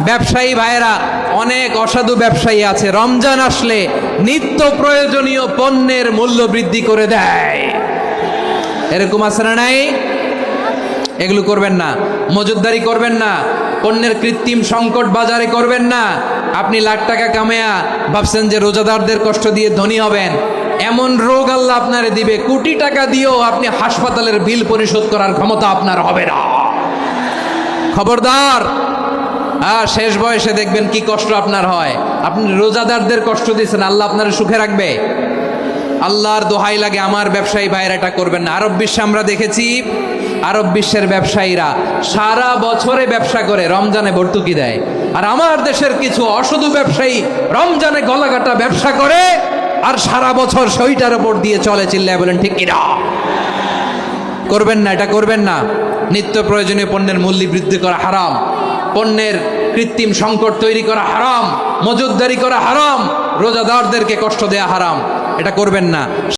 ব্যবসায়ী ভাইয়েরা, অনেক অসাধু ব্যবসায়ী আছে রমজান আসলে নিত্য প্রয়োজনীয় পণ্যের মূল্য বৃদ্ধি করে দেয়। এরকম আছে না নাই? এগুলো করবেন না, মজুদদারি করবেন না, পণ্যের কৃত্রিম সংকট বাজারে করবেন না। আপনি লাখ টাকা কামায়া ভাবছেন যে রোজাদারদের কষ্ট দিয়ে ধনী হবেন, এমন রোগ আল্লাহ আপনারে দিবে, কোটি টাকা দিয়েও আপনি হাসপাতালের বিল পরিশোধ করার ক্ষমতা আপনার হবে না। খবরদার। শেষ বয়সে দেখবেন কি কষ্ট আপনার হয়। আপনি রোজাদারদের কষ্ট দিয়েছেন, আল্লাহ আপনার সুখে রাখবে? আল্লাহর দোহাই লাগে আমার ব্যবসায়ী ভাইয়েরা এটা করবেন না। আরব বিশ্বে আমরা দেখেছি, আরব বিশ্বের ব্যবসায়ীরা সারা বছরে ব্যবসা করে, রমজানে ভর্তুকি দেয়। আর আমার দেশের কিছু অসাধু ব্যবসায়ী রমজানে গলাকাটা ব্যবসা করে আর সারা বছর সইটার উপর দিয়ে চলে। চিল্লায় বলেন ঠিক কিনা? করবেন না, এটা করবেন না। নিত্য প্রয়োজনীয় পণ্যের মূল্য বৃদ্ধি করা হারাম, পণ্যের কৃত্রিম সংকট তৈরি করা হারাম, মজুদদারি করা হারাম, রোজাদারদেরকে কষ্ট দেয়া হারাম। এটা করবেন না।